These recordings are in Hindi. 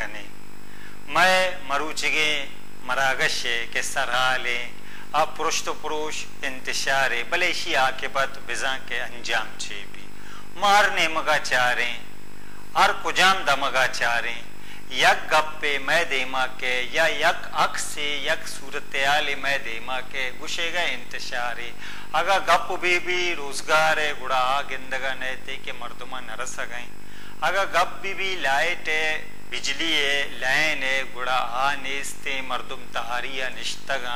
कने मैं मरुचिगे मरागशे के सराले अब पुरुष तो पुरुष इंतशारे बलेशी आकिबत बिजा के अंजाम छे भी मारने मगा चारे और कुजाम दमगा चारे यक गप्पे मैं देमा के या यक अक से यक सूरत्याले मैं देमा के गुशेगा इंतशारे अगर गप भी रोजगार है गुड़ा गिंदगा नहते के मर्दमा नरस गए अगर गप भी लाइट है बिजली है लाइन है गुड़ा नेस्ते मर्दुम तहारिया निश्तगा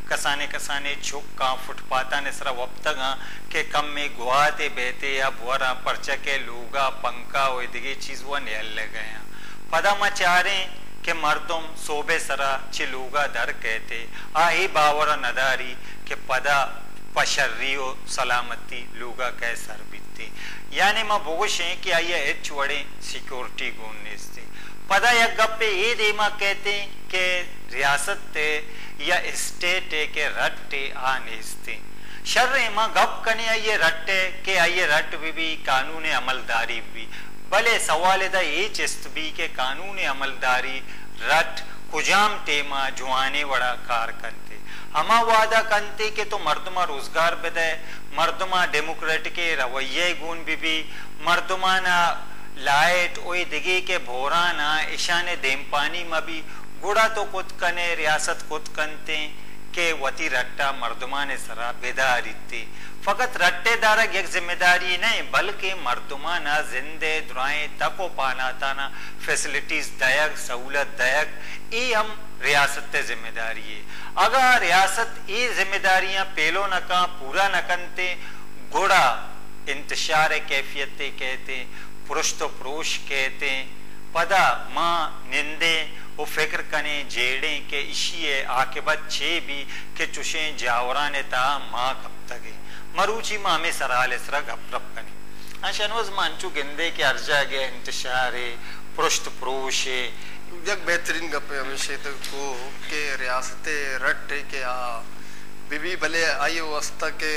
कसाने कसाने छुक्का फुटपाता ने सरा वप्तगा के कम में गुआते बहते या बुआरा परचा के लोगा पंका वो दिगे चीज वो नियल ले गया पदा मचारे के मर्दुम सोबे सरा चिलूगा दर कहते ही बावरा नदारी के पदा पशर्रियो सलामती लोगा कह सर बीतते यानी मां बोगशे कि आइए एच वड़े सिक्योरिटी गुणनेस्ते पदा या गप्पे ये देमा कहते के रियासत या स्टेट के रट्टे आनेस्ते शर्रे मां गप कने आइए रट्टे के आइए रट भी कानून अमलदारी भी भले सवाल दा ये चिस्त भी के कानून अमलदारी रट कुजाम टेमा जुआने वड़ा कार करते अमा वादा कंते के तो मर्दमा रोजगार बदे मर्दमा डेमोक्रेट के रवैये गुण भी मर्दमा ना लाइट ओए दिगे के भोराना ईशाने देमपानी में भी गुड़ा तो कुत कने रियासत कुत कंते के वती रट्टा मर्दमा ने सरा बेदारिते फकत रट्टेदारक एक जिम्मेदारी नहीं बल्कि मर्दमा ना जिंदे दुराएं तको पाना ताना फैसिलिटीज दयक सहूलत दयक ये हम रियासत जिम्मेदारी है अगर रियासत ये जिम्मेदारियां पेलो न का पूरा न कंते गुड़ा इंतशार कैफियत कहते पुरुष तो पुरुष कहते पदा माँ निंदे वो फिक्र कने जेड़े के इशिये आकिबत छे भी के चुशे जावरा ने ता माँ कब तगे मरुची माँ में सराल सरा गपरप कने शनवज मानचू गिंदे के अर्जा गए इंतशारे पुरुष तो पुरुष एक बेहतरीन गप्पे हमेशा तो को के रियासते रट के बीबी भले आई वस्ता के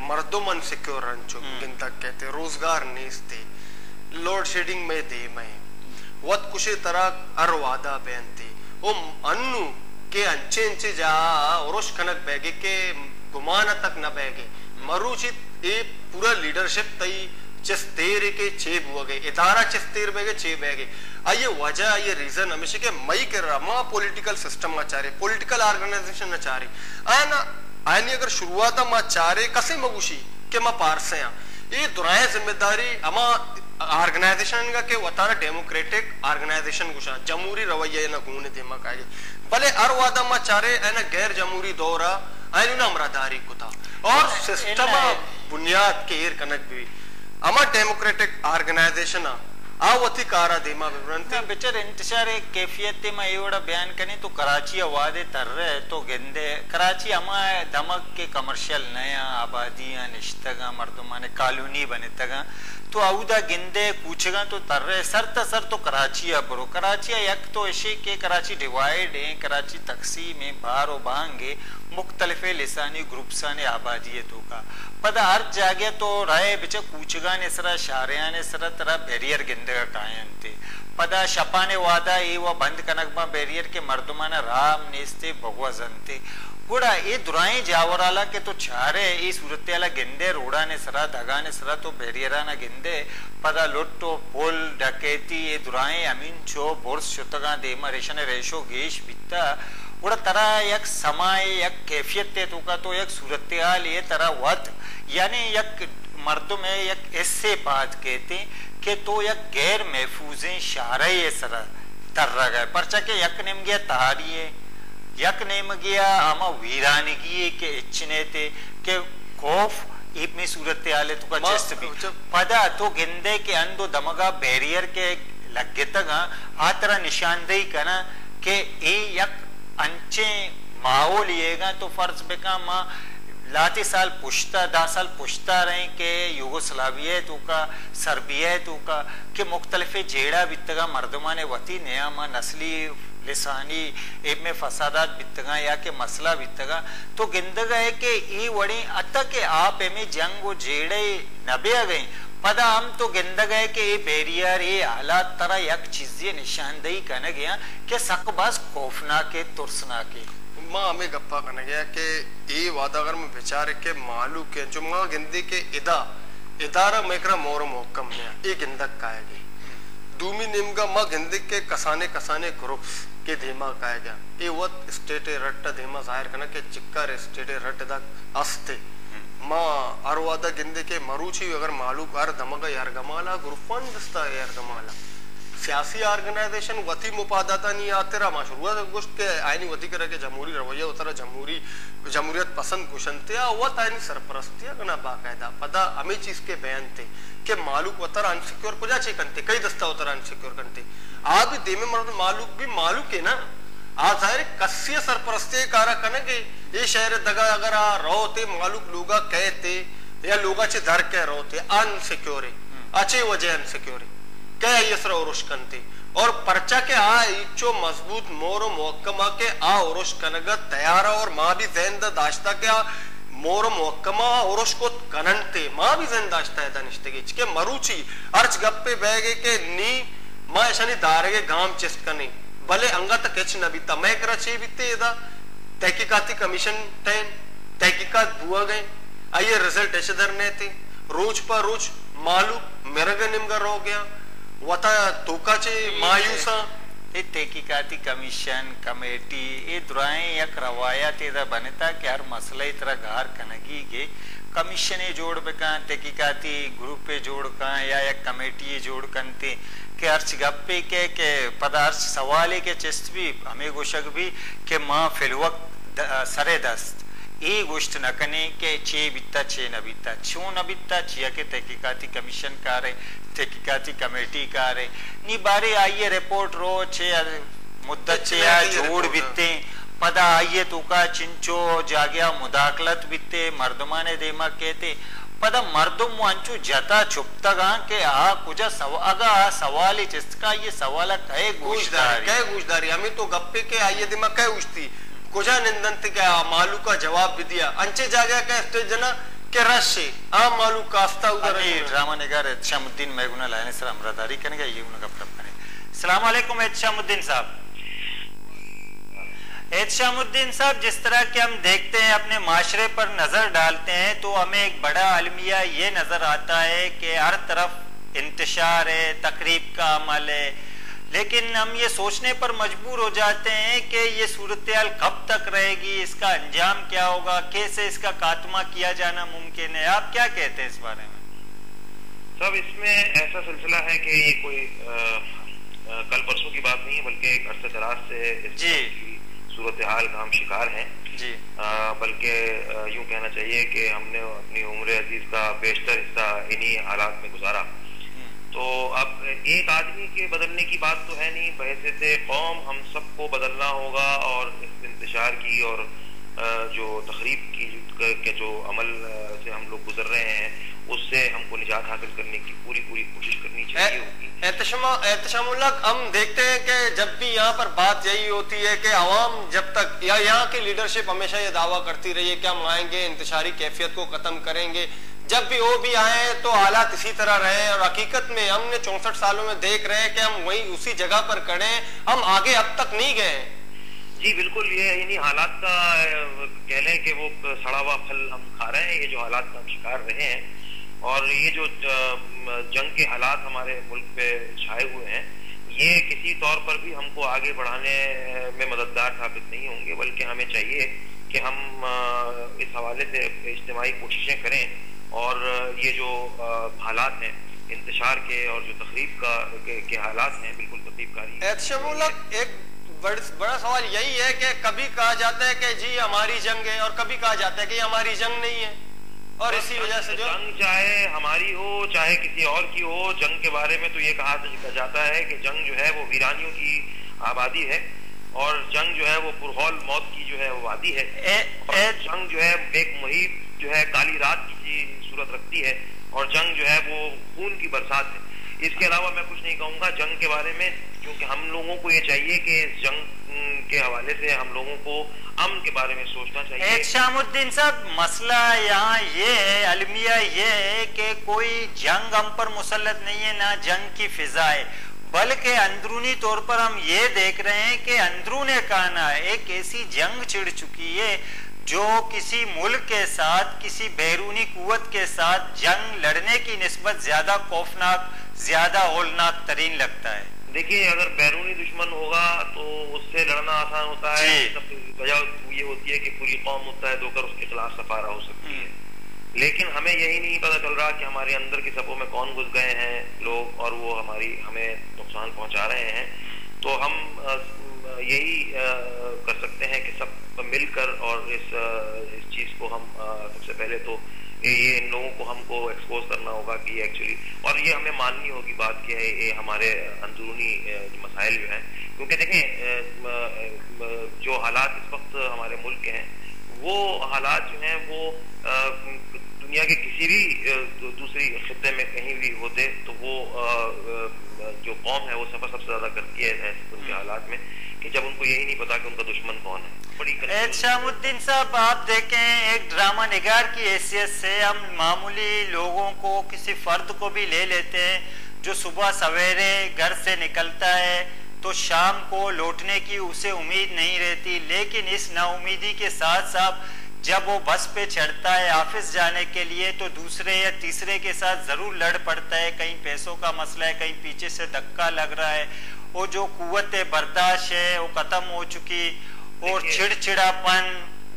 मर्दों मन सिक्योर रंचो गिनता कहते रोजगार नेस्ते लोड शेडिंग में दे मैं वत कुशे तरह अरवादा बेनती ओ अन्नु के अंचे अंचे जा औरोश कनक बैगे के गुमाना तक न बैगे मरुचित ये पूरा लीडरशिप तई चस्तेर के छे बुआ गए इदारा चस्तेर बैगे छे बैगे आइए वजह ये रीजन हमेशा के मई के रमा पॉलिटिकल सिस्टम में चारे पॉलिटिकल ऑर्गेनाइजेशन में चारे आना आनी अगर शुरुआत में चारे कसे मगुशी के मा पारसे ये दुराए जिम्मेदारी अमा ऑर्गेनाइजेशन का के वतारा डेमोक्रेटिक ऑर्गेनाइजेशन गुशा जमहूरी रवैया ना गुण दिमाग आगे भले हर वादा में चारे ना गैर जमहूरी दौरा आयु ना अमरादारी कुता और सिस्टम बुनियाद के एर कनक भी अमा डेमोक्रेटिक ऑर्गेनाइजेशन आवती कारा देमा विवरणते बेचर इंतशारे कैफियत में एवड़ा बयान कने तो कराची आवादे तर रहे तो गेंदे कराची अमा धमक के कमर्शियल नया आबादियां निश्तगा मर्दमाने कॉलोनी बने तगा तो आउदा गिंदे पूछेगा तो तर रहे सर तो कराची बरो कराची यक तो ऐसे के कराची डिवाइड है कराची तकसीम है बारो बांगे मुख्तलिफे लिसानी ग्रुप्साने आबादियतों का पदा हर जागे तो राय बिच पूछगा ने सरा शारिया ने सरा तरह बैरियर गिंदे का कायन थे पदा शपाने वादा ये वो बंद कनकबा बैरियर के मर्दमाना राम नेस्ते भगवा जनते गुड़ा ये दुराई जावराला के तो छारे ये सूरत्याला गिंदे रोड़ा ने सरा धगा ने सरा तो बैरियरा ना गिंदे पदा लुट्टो पोल डकैती ये दुराई अमीन चो बोर्स शुतगा देमा रेशन रेशो गेश बिता गुड़ा तरह एक समय एक कैफियत ते तो का तो एक सूरत्याल ये तरह वत यानी एक मर्दों में एक ऐसे बात कहते कि तो एक गैर महफूजें शारे ये सरा तर गए परचा के यक नेम गया तारी है यक नेम गया आमा वीरानगी के इच्छने थे के खौफ एक में सूरत आले तो का चेस्ट भी पदा तो गिंदे के अंदो दमगा बैरियर के लगे तक आतरा निशानदेही करना के ए यक अंचे माओ लिएगा तो फर्ज बेका माँ लाती साल पुश्ता 10 साल पुश्ता रहे के युगोस्लाविया तो का सर्बिया तो का के मुख्तलिफे जेड़ा बितगा मर्दमा ने वती नया माँ नस्ली लिसानी एक में फसादात बितगा या के मसला बितगा तो गिंदगा है कि ये वड़ी अतः के आप एमे जंग वो जेड़े नबे आ गई पदा हम तो गिंद गए कि ये बैरियर ये हालात तरह एक चीज ये निशानदेही करने गया कि सकबाज खौफना के तुरसना के माँ हमें गप्पा करने गया कि ये वादा अगर मैं विचार के मालू के जो माँ गिंदी के इदारा मेकरा मोर मोकम ने ये गिंदक काएगी दूमी निमगा माँ गिंदी के कसाने ग्रुप्स के धीमा काएगा ये वत स्टेट रट्टा धीमा जाहिर करना के चिक्कर स्टेट रट्ट दा अस्ते माँ अरवादा गिंदी के मरूची अगर मालू कार धमका यार गमाला ग्रुपन दस्ता यार गमाला सियासी ऑर्गेनाइजेशन वती मुपादाता नहीं आते रहा माशरूआ गोश्त के आईनी वती करे के जमहूरी रवैया उतरा जमहूरियत पसंद कुशनते वत आईनी सरपरस्तिया कना बाकायदा पता हमें चीज के बयान थे कि मालूक उतर अनसिक्योर को जाचे करते कई दस्ता उतर अनसिक्योर करते आप भी देमे मर्द मालूक भी मालूक है ना आ जाहिर कस्सिय सरपरस्ती कारा कने के ये शहर दगा अगर आ रोते मालूक लोगा कहते या लोगा चे धर के रोते अनसिक्योर अच्छे वजह अनसिक्योर क्या ये सर उरुश कनते और पर्चा के आ इच्चो मजबूत मोरो मुहक्कमा के आ उरुश कनगा तैयार और माँ भी जैन दाश्ता के आ मोरो मुहक्कमा उरुश को कननते माँ भी जैन दाश्ता है दानिश्ते के मरूची अर्च गप्पे बैगे के नी माँ ऐसा दारगे गांव चेस्ट कने भले अंगत केच न बीता मैं करा चे बीते दा तहकीकाती कमीशन टैन तहकीकात बुआ गए आइए रिजल्ट ऐसे धरने थे रोज पर रोज मालूम मेरा निमगा रो गया वता तोकाचे मायूसा ये तहकीकाती कमीशन कमेटी ये दुराएं एक रवायत इधर बनता कि हर मसला इतना गार कनगी के कमीशन जोड़ बेका तहकीकाती ग्रुप पे जोड़ का या एक कमेटी जोड़ कनते के अर्च गप्पे के पदार्थ सवाले के चेस्ट भी हमें गोशक भी के माँ फिलवक्त सरे दस्त ये गोष्ट न कने के चे बित्ता चे न बित्ता छो न बित्ता छिया के तहकीकाती कमीशन कार्य तहकीकाती कमेटी कार्य नी बारे आइए रिपोर्ट रो छे मुद्दत छे या जोड़ बित्ते पदा आइए तो का चिंचो जागया मुदाखलत बित्ते मर्दमाने देमा कहते पदा मर्दम वांचू जता छुपता के आ कुछ अगा सवाल जिसका ये सवाल कहे गूंजदारी हमें तो गप्पे के आइए दिमाग कहे उठती कुजा निंदन क्या मालू का जवाब भी दिया अंचे जागया का स्टेज जना के रश से आ मालू का आस्था उधर ड्रामा निगार एहतशामुद्दीन मैगुना लाने सर अमरादारी करेंगे ये उनका प्रश्न है। अस्सलाम वालेकुम एहतशामुद्दीन साहब। एहतशामुद्दीन साहब जिस तरह के हम देखते हैं अपने माशरे पर नजर डालते हैं तो हमें एक बड़ा अलमिया ये नजर आता है कि हर तरफ इंतशार है तकरीब का अमल है लेकिन हम ये सोचने पर मजबूर हो जाते हैं कि ये सूरत-ए-हाल कब तक रहेगी इसका अंजाम क्या होगा कैसे इसका खात्मा किया जाना मुमकिन है आप क्या कहते हैं इस बारे में? सब इसमें ऐसा सिलसिला है कि ये कोई कल परसों की बात नहीं है बल्कि एक अरसे दराज से इस सूरत-ए-हाल का हम शिकार हैं जी बल्कि यूं कहना चाहिए कि हमने अपनी उम्र अजीज का बेशतर हिस्सा इन्हीं हालात में गुजारा। तो अब एक आदमी के बदलने की बात तो है नहीं बहैसियत कौम हम सबको बदलना होगा और इस इंतशार की और जो तखरीब की के जो अमल से हम लोग गुजर रहे हैं उससे हमको निजात हासिल करने की पूरी कोशिश करनी चाहिए होगी। एहतशामुल्लाह हम देखते हैं कि जब भी यहाँ पर बात यही होती है कि अवाम जब तक या यहाँ की लीडरशिप हमेशा ये दावा करती रही है कि हम आएंगे इंतशारी कैफियत को खत्म करेंगे जब भी वो भी आए तो हालात इसी तरह रहे और हकीकत में हमने 64 सालों में देख रहे हैं कि हम वही उसी जगह पर खड़े हैं हम आगे अब तक नहीं गए। जी बिल्कुल ये इन्हीं हालात का कह लें कि वो सड़ा हुआ फल हम खा रहे हैं ये जो हालात का हम शिकार रहे हैं और ये जो जंग के हालात हमारे मुल्क पे छाए हुए हैं ये किसी तौर पर भी हमको आगे बढ़ाने में मददगार साबित नहीं होंगे बल्कि हमें चाहिए कि हम इस हवाले से इज्तिमाई कोशिशें करें और ये जो हालात हैं इंतशार के और जो तकरीब के हालात हैं बिल्कुल तकरीबकारी। एक बड़ा सवाल यही है कि कभी कहा जाता है कि जी हमारी जंग है और कभी कहा जाता है कि हमारी जंग नहीं है और इसी वजह से जो जंग चाहे हमारी हो चाहे किसी और की हो जंग के बारे में तो ये कहा जाता है कि जंग जो है वो वीरानियों की आबादी है और जंग जो है वो पुरहौल मौत की जो है वो वादी है और जंग जो है एक मुहित जो है काली रात की सूरत रखती है और जंग जो है वो खून की बरसात है। इसके अलावा मैं कुछ नहीं कहूंगा जंग के बारे में क्योंकि हम लोगों को ये चाहिए कि जंग के हवाले से हम लोगों को अमन के बारे में सोचना चाहिए। शामुद्दीन साहब, मसला यहाँ ये है, अलमिया ये है कि कोई जंग हम पर मुसल्लत नहीं है, ना जंग की फिजा है, बल्कि अंदरूनी तौर पर हम ये देख रहे हैं कि अंदरूने काना एक ऐसी जंग छिड़ चुकी है जो किसी मुल्क के साथ, किसी बैरूनी कुव्वत के साथ जंग लड़ने की निस्बत ज्यादा खौफनाक, ज्यादा होलनाक तरीन लगता है। देखिए, अगर बैरूनी दुश्मन होगा तो उससे लड़ना आसान होता है। वजह ये होती है कि पूरी कौम मुत्तहद होकर उसके खिलाफ सफारा हो सकती है, लेकिन हमें यही नहीं पता चल रहा कि हमारे अंदर की सफों में कौन घुस गए हैं लोग और वो हमें नुकसान पहुंचा रहे हैं। तो हम यही कर सकते हैं कि सब मिलकर और इस चीज को हम सबसे पहले तो ये इन लोगों को हमको एक्सपोज करना होगा कि एक्चुअली, और ये हमें माननी होगी बात कि ये हमारे अंदरूनी मसाइल जो हैं, क्योंकि देखें जो हालात इस वक्त हमारे मुल्क के हैं वो हालात जो हैं वो दुनिया के किसी भी दूसरी खित्ते में कहीं भी होते तो वो जो कौम है वो सफर सबसे ज्यादा करती है उनके हालात में कि जब उनको यही नहीं पता कि उनका दुश्मन कौन है। बड़ी शामुद्दीन साहब, आप देखें एक ड्रामा निगार की हैसियत से हम मामूली लोगों को, किसी फर्द को भी ले लेते हैं जो सुबह सवेरे घर से निकलता है तो शाम को लौटने की उसे उम्मीद नहीं रहती, लेकिन इस नाउमीदी के साथ साथ जब वो बस पे चढ़ता है ऑफिस जाने के लिए तो दूसरे या तीसरे के साथ जरूर लड़ पड़ता है, कहीं पैसों का मसला है, कहीं पीछे से धक्का लग रहा है, वो जो कुव्वत बर्दाश्त है वो खत्म हो चुकी और चिड़चिड़ापन,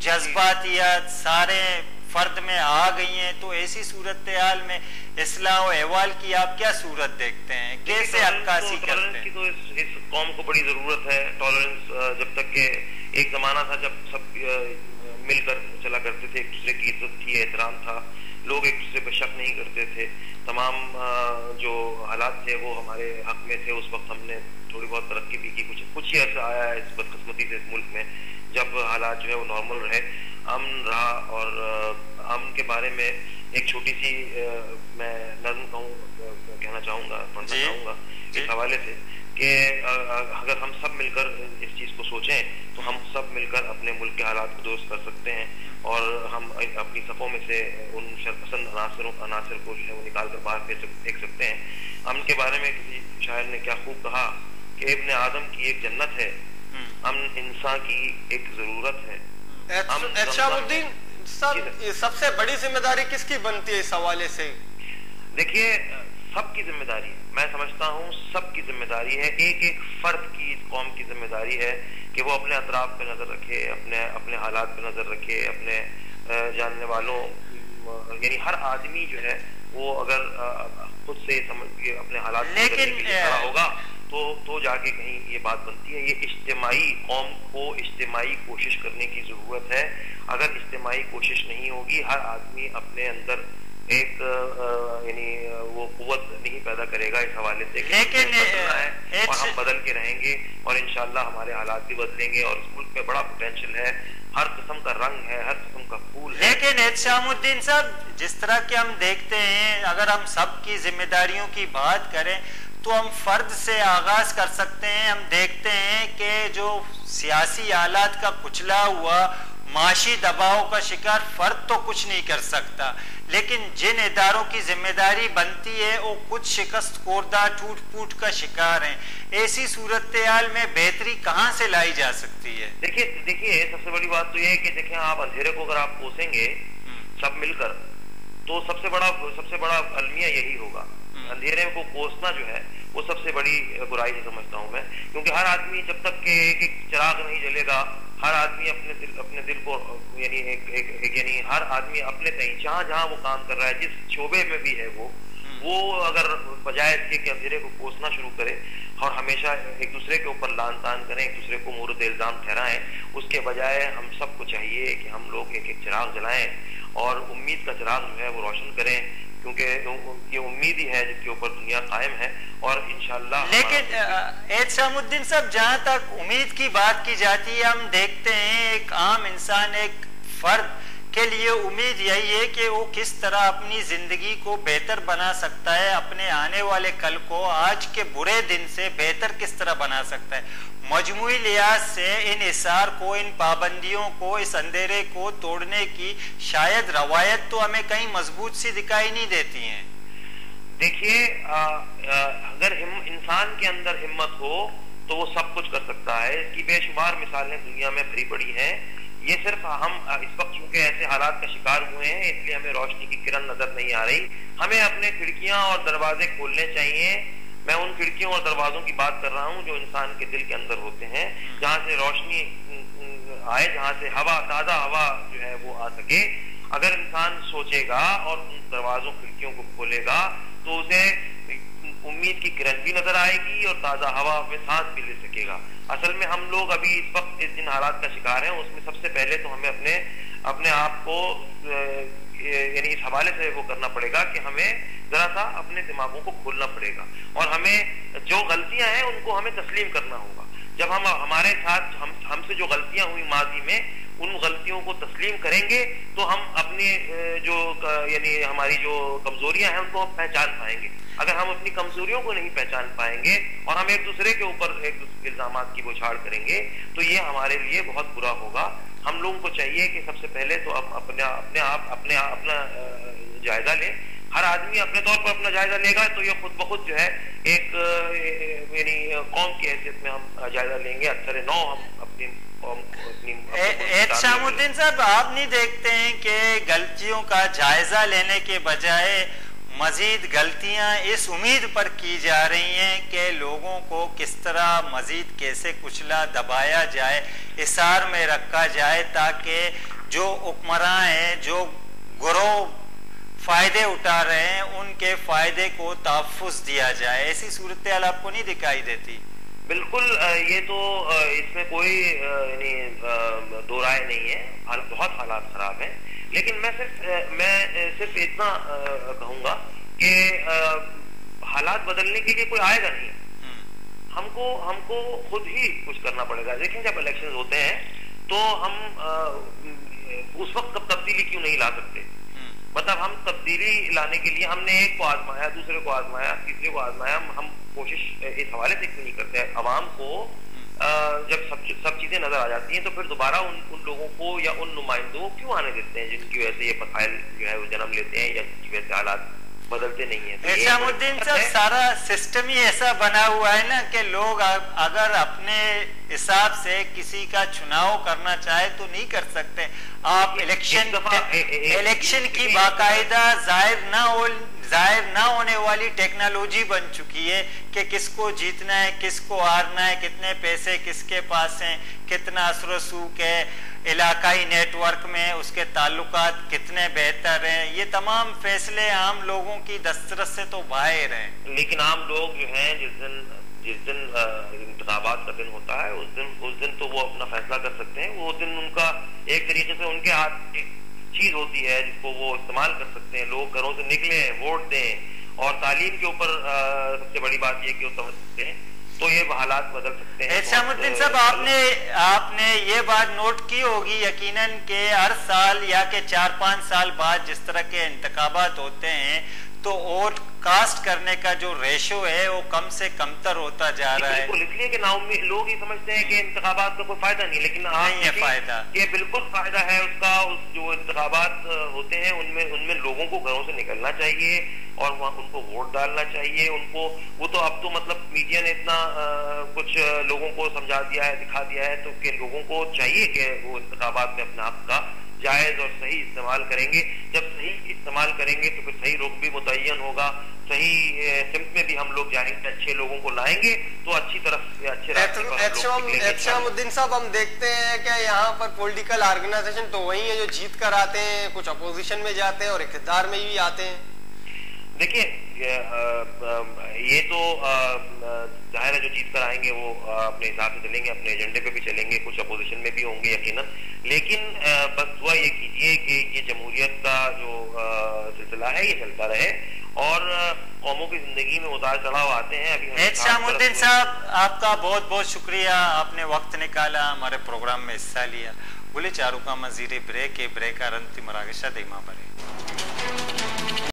जज्बातियत सारे फर्द में आ गई हैं। तो ऐसी सूरत हाल में इस्लाह और अहवाल की आप क्या सूरत देखते हैं, कैसे अक्कासी करते हैं? तो इस कौम को बड़ी जरूरत है टॉलरेंस। जब तक के एक जमाना था जब सब मिलकर चला करते थे, एक दूसरे की इज्जत थी, एहतराम था, लोग एक दूसरे पर शक नहीं करते थे, तमाम जो हालात थे वो हमारे हक में थे। उस वक्त हमने थोड़ी बहुत तरक्की भी की, कुछ ही ऐसा आया है इस बदकिस्मती से इस मुल्क में जब हालात जो है वो नॉर्मल रहे, अमन रहा। और अमन के बारे में एक छोटी सी मैं नज़्म कहना चाहूँगा, पढ़ना चाहूँगा इस हवाले से कि अगर हम सब मिलकर इस चीज को सोचें तो हम सब मिलकर अपने मुल्क के हालात को दुरुस्त कर सकते हैं और हम अपनी सफ़ों में से उन शरपसंद अनासर को जो है वो निकाल कर बाहर फेंक सकते हैं। अमन के बारे में किसी शायर ने क्या खूब कहा कि इब्ने आदम की एक जन्नत है, अमन इंसान की एक जरूरत है। शामुद्दीन साहब, सबसे बड़ी जिम्मेदारी किसकी बनती है इस हवाले से? देखिए, सबकी जिम्मेदारी है, मैं समझता हूँ सबकी जिम्मेदारी है, एक एक फर्द की इस कौम की जिम्मेदारी है कि वो अपने अतराफ पे नजर रखे, अपने हालात पे नजर रखे, अपने जानने वालों यानी हर आदमी जो है वो अगर खुद से समझ के अपने हालात खड़ा होगा तो जाके कहीं ये बात बनती है। ये इज्तिमाई कौम को इज्तिमाई कोशिश करने की जरूरत है। अगर इज्तिमाई कोशिश नहीं होगी, हर आदमी अपने अंदर एक यानी वो कुव्वत नहीं पैदा करेगा इस हवाले से, लेकिन है और हम बदल के रहेंगे और इंशाल्लाह हमारे हालात भी बदलेंगे और इस मुल्क में बड़ा पोटेंशियल है, हर किस्म का रंग है, हर किस्म का फूल है। लेकिन शामुद्दीन साहब, जिस तरह के हम देखते हैं, अगर हम सबकी जिम्मेदारियों की बात करें तो हम फर्द से आगाज कर सकते हैं। हम देखते हैं कि जो सियासी हालात का कुचला हुआ, माशी दबाव का शिकार फर्द तो कुछ नहीं कर सकता, लेकिन जिन इदारों की जिम्मेदारी बनती है वो कुछ शिकस्त खोरदा, टूट फूट का शिकार हैं। ऐसी सूरत हाल में बेहतरी कहाँ से लाई जा सकती है? देखिए सबसे बड़ी बात तो यह है कि देखें, आप अंधेरे को अगर आप कोसेंगे सब मिलकर तो सबसे बड़ा अलमिया यही होगा। अंधेरे को कोसना जो है वो सबसे बड़ी बुराई समझता हूँ मैं, क्योंकि हर आदमी जब तक के एक चिराग नहीं जलेगा, हर आदमी अपने दिल को यानी हर आदमी अपने कहीं जहाँ वो काम कर रहा है, जिस शोबे में भी है वो अगर बजाय इसके कि अंधेरे को कोसना शुरू करे और हमेशा एक दूसरे के ऊपर लान तान करें, एक दूसरे को मुर्द इल्जाम ठहराएं, उसके बजाय हम सबको चाहिए कि हम लोग एक चिराग जलाएं और उम्मीद का चिराग जो है वो रोशन करें, क्योंकि ये उम्मीद ही है जिसके ऊपर दुनिया कायम है और इंशाल्लाह। लेकिन शामुद्दीन साहब, जहाँ तक उम्मीद की बात की जाती है, हम देखते हैं एक आम इंसान, एक फर्द के लिए उम्मीद यही है कि वो किस तरह अपनी जिंदगी को बेहतर बना सकता है, अपने आने वाले कल को आज के बुरे दिन से बेहतर किस तरह बना सकता है। मजमूई लिहाज से इन इसार को, इन पाबंदियों को, इस अंधेरे को तोड़ने की शायद रवायत तो हमें कहीं मजबूत सी दिखाई नहीं देती है। देखिए, अगर इंसान के अंदर हिम्मत हो तो वो सब कुछ कर सकता है। इसकी बेशुमार मिसालें दुनिया में भरी पड़ी हैं। ये सिर्फ हम इस वक्त चूंकि ऐसे हालात का शिकार हुए हैं इसलिए हमें रोशनी की किरण नजर नहीं आ रही। हमें अपने खिड़कियां और दरवाजे खोलने चाहिए। मैं उन खिड़कियों और दरवाजों की बात कर रहा हूँ जो इंसान के दिल के अंदर होते हैं, जहाँ से रोशनी आए, जहाँ से हवा, ताजा हवा जो है वो आ सके। अगर इंसान सोचेगा और उन दरवाजों खिड़कियों को खोलेगा तो उसे उम्मीद की किरण भी नजर आएगी और ताजा हवा में सांस भी ले सकेगा। असल में हम लोग अभी इस वक्त जिन हालात का शिकार हैं उसमें सबसे पहले तो हमें अपने आप को यानी इस हवाले से वो करना पड़ेगा कि हमें जरा सा अपने दिमागों को खोलना पड़ेगा और हमें जो गलतियां हैं उनको हमें तस्लीम करना होगा। जब हम हमारे साथ हमसे जो गलतियां हुई माजी में उन गलतियों को तस्लीम करेंगे तो हम अपनी जो यानी हमारी जो कमजोरियां हैं उनको पहचान पाएंगे। अगर हम अपनी कमजोरियों को नहीं पहचान पाएंगे और हम एक दूसरे के ऊपर इल्जामात की बौछार करेंगे तो ये हमारे लिए बहुत बुरा होगा। हम लोगों को चाहिए कि सबसे पहले तो अपना जायजा लें। हर आदमी अपने तौर पर अपना जायजा लेगा तो ये खुद ब खुद जो है एक यानी कौम की हैसियत में हम जायजा लेंगे। अक्सर नौ हम अपनी शामुद्दीन साहब, आप नहीं देखते हैं कि गलतियों का जायजा लेने के बजाय मजीद गलतियां इस उम्मीद पर की जा रही हैं कि लोगों को किस तरह मजीद कैसे कुचला दबाया जाए, इसार में रखा जाए ताकि जो हुक्मरां हैं, जो गिरोह फायदे उठा रहे हैं उनके फायदे को तहफ़्फ़ुज़ दिया जाए। ऐसी सूरत हाल आपको नहीं दिखाई देती? बिल्कुल, ये तो इसमें कोई यानी दो राय नहीं है। बहुत हालात खराब हैं, लेकिन मैं सिर्फ इतना कहूंगा कि हालात बदलने के लिए कोई आएगा नहीं। हमको खुद ही कुछ करना पड़ेगा। देखें, जब इलेक्शन होते हैं तो हम उस वक्त तब्दीली क्यों नहीं ला सकते? मतलब हम तब्दीली लाने के लिए हमने एक को आजमाया, दूसरे को आजमाया, तीसरे को आजमाया, हम कोशिश इस हवाले से क्यों नहीं करते हैं? अवाम को जब सब चीजें नजर आ जाती हैं तो फिर दोबारा उन लोगों को या उन नुमाइंदों को क्यों आने देते हैं जिनकी वजह से ये मसाइल जो है वो जन्म लेते हैं या जिनकी वजह से हालात बदलते नहीं है। शामुद्दीन साहब, सारा सिस्टम ही ऐसा बना हुआ है ना कि लोग अगर अपने हिसाब से किसी का चुनाव करना चाहे तो नहीं कर सकते। आप इलेक्शन की बाकायदा जाहिर ना होने वाली टेक्नोलॉजी बन चुकी है कि किसको जीतना है, किसको हारना है, कितने पैसे किसके पास हैं, कितना असर रसूख है, इलाकाई नेटवर्क में उसके ताल्लुकात कितने बेहतर हैं। ये तमाम फैसले आम लोगों की दस्तरस से तो बाहर हैं। लेकिन आम लोग जो हैं जिस दिन इंतखाबात का दिन होता है उस दिन तो वो अपना फैसला कर सकते हैं। वो दिन उनका एक तरीके से उनके हाथ एक चीज होती है जिसको वो इस्तेमाल कर सकते हैं। लोग घरों से निकले, वोट दें और तालीम के ऊपर सबसे बड़ी बात ये कि वो समझ सकते हैं तो ये हालात बदल सकते हैं। शामुद्दीन साहब, आपने ये बात नोट की होगी यकीनन के हर साल या के 4-5 साल बाद जिस तरह के इंतखाबात होते हैं तो वोट कास्ट करने का जो रेशो है वो कम से कमतर होता जा रहा है। बिल्कुल, इसलिए कि नाउम्मीद लोग ये समझते हैं कि इंतखाबात का कोई फायदा नहीं, लेकिन नहीं है फायदा। ये बिल्कुल फायदा है उसका। जो इंतखाबात होते हैं उनमें लोगों को घरों से निकलना चाहिए और उनको वोट डालना चाहिए। वो तो अब तो मतलब मीडिया ने इतना कुछ लोगों को समझा दिया है, दिखा दिया है, तो कि लोगों को चाहिए कि वो इंतखाबात में अपने आप का जायज और सही इस्तेमाल करेंगे। जब सही इस्तेमाल करेंगे तो फिर सही रुख भी मुतय्यन होगा, सही सिमत में भी हम लोग जाएंगे, अच्छे लोगों को लाएंगे तो अच्छी तरफ अच्छे रास्ते। शामुद्दीन साहब, हम देखते हैं कि यहाँ पर पॉलिटिकल ऑर्गेनाइजेशन तो वही है जो जीत कर आते हैं, कुछ अपोजिशन में जाते हैं और इक़्तिदार में भी आते हैं। देखिए, ये तो जाहिर है जो जीत कर आएंगे वो अपने हिसाब से चलेंगे, अपने एजेंडे पे भी चलेंगे, कुछ अपोजिशन में भी होंगे यकीनन। लेकिन बस दुआ ये कीजिए कि ये जमहूरियत का जो सिलसिला है ये चलता रहे और कौमों की जिंदगी में उतार चढ़ाव आते हैं। अभी शामुद्दीन साहब, आपका बहुत बहुत शुक्रिया, आपने वक्त निकाला, हमारे प्रोग्राम में हिस्सा लिया। बोले चारू का मजीरे ब्रेक ब्रेकार अंतिम रागशा देमा बरे